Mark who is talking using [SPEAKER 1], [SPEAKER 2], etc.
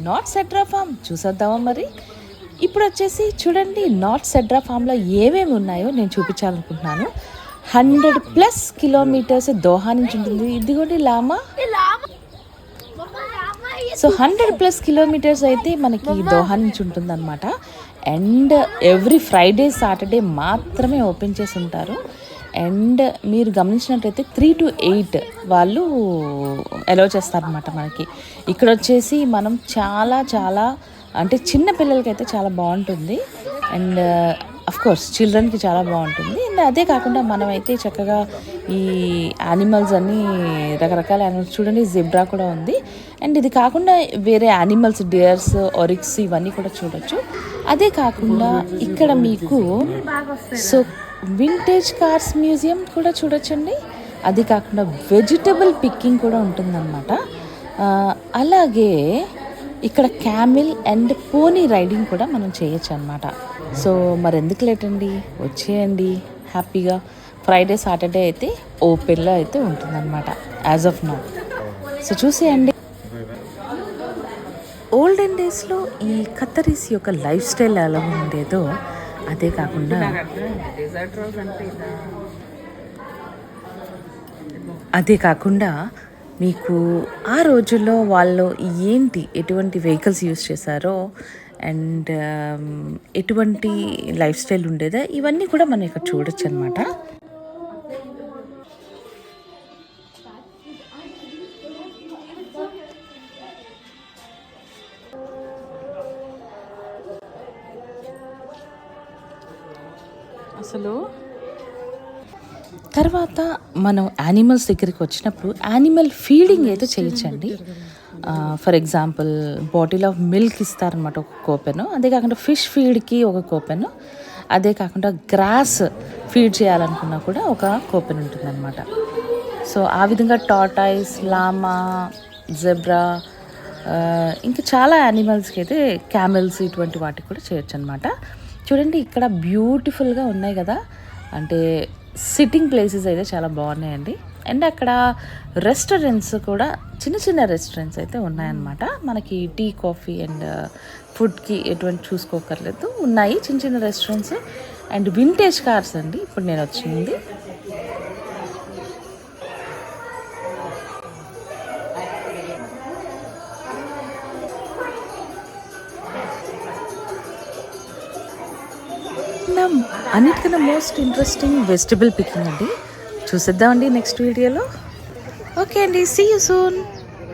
[SPEAKER 1] North సెడ్రా form చూసేద్దామా మరి. ఇప్పుడు వచ్చేసి చూడండి, నార్త్ సెడ్రా ఫామ్లో ఏమేమి ఉన్నాయో నేను చూపించాలనుకుంటున్నాను. 100+ కిలోమీటర్స్ దోహా నుంచి ఉంటుంది. ఇదిగోండి లామా. సో 100+ కిలోమీటర్స్ అయితే మనకి దోహా నుంచి ఉంటుందన్నమాట. అండ్ ఎవ్రీ ఫ్రైడే సాటర్డే మాత్రమే ఓపెన్ చేసి ఉంటారు. అండ్ మీరు గమనించినట్టయితే 3 to 8 వాళ్ళు అలౌ చేస్తారనమాట మనకి. ఇక్కడ వచ్చేసి మనం చాలా చాలా అంటే చిన్న పిల్లలకైతే చాలా బాగుంటుంది. అండ్ కోర్స్ చిల్డ్రన్కి చాలా బాగుంటుంది. అండ్ అదే కాకుండా మనమైతే చక్కగా ఈ యానిమల్స్ అన్నీ రకరకాల యానిమల్స్ చూడండి, జిబ్రా కూడా ఉంది. అండ్ ఇది కాకుండా వేరే యానిమల్స్, డియర్స్, ఒరిక్స్ ఇవన్నీ కూడా చూడొచ్చు. అదే కాకుండా ఇక్కడ మీకు సో వింటేజ్ కార్స్ మ్యూజియం కూడా చూడొచ్చండి. అది కాకుండా వెజిటబుల్ పిక్కింగ్ కూడా ఉంటుందన్నమాట. అలాగే ఇక్కడ క్యామిల్ అండ్ పోనీ రైడింగ్ కూడా మనం చేయొచ్చు అనమాట. సో మరి ఎందుకు లేట్ అండి, వచ్చేయండి హ్యాపీగా. ఫ్రైడే సాటర్డే అయితే ఓపెన్లో అయితే ఉంటుందన్నమాట యాజ్ ఆఫ్ నౌ. సో చూసేయండి. ఓల్డెన్ డేస్లో ఈ ఖత్తరీస్ యొక్క లైఫ్ స్టైల్ ఎలా ఉండేదో అదే కాకుండా మీకు ఆ రోజుల్లో వాళ్ళు ఎటువంటి వెహికల్స్ యూజ్ చేశారో అండ్ ఎటువంటి లైఫ్ స్టైల్ ఉండేదో ఇవన్నీ కూడా మనం ఇక్కడ చూడొచ్చు అనమాట. అసలు తర్వాత మనం యానిమల్స్ దగ్గరికి వచ్చినప్పుడు యానిమల్ ఫీడింగ్ అయితే చేయొచ్చండి. For example bottle of milk ఇస్తారనమాట ఒక కూపెను. అదే కాకుండా ఫిష్ ఫీడ్కి ఒక కూపెను. అదే కాకుండా గ్రాస్ ఫీడ్ చేయాలనుకున్నా కూడా ఒక కూపెన్ ఉంటుందన్నమాట. సో ఆ విధంగా టార్టాయిస్, లామా, జెబ్రా ఇంకా చాలా యానిమల్స్కి అయితే క్యామెల్స్ ఇటువంటి వాటికి కూడా చేయొచ్చు అనమాట. చూడండి ఇక్కడ బ్యూటిఫుల్గా ఉన్నాయి కదా, అంటే సిట్టింగ్ ప్లేసెస్ అయితే చాలా బాగున్నాయండి. అండ్ అక్కడ రెస్టారెంట్స్ కూడా చిన్న చిన్న రెస్టారెంట్స్ అయితే ఉన్నాయన్నమాట. మనకి టీ, కాఫీ అండ్ ఫుడ్కి ఎటువంటి చూసుకోకర్లేదు, ఉన్నాయి చిన్న చిన్న రెస్టారెంట్స్. అండ్ వింటేజ్ కార్స్ అండి ఇప్పుడు నేను వచ్చింది. అన్నిటికన్నా మోస్ట్ ఇంట్రెస్టింగ్ వెజిటబుల్ పికింగ్ అండి. చూసేద్దామండి నెక్స్ట్ వీడియోలో. ఓకే అండి, సీ యూ సూన్.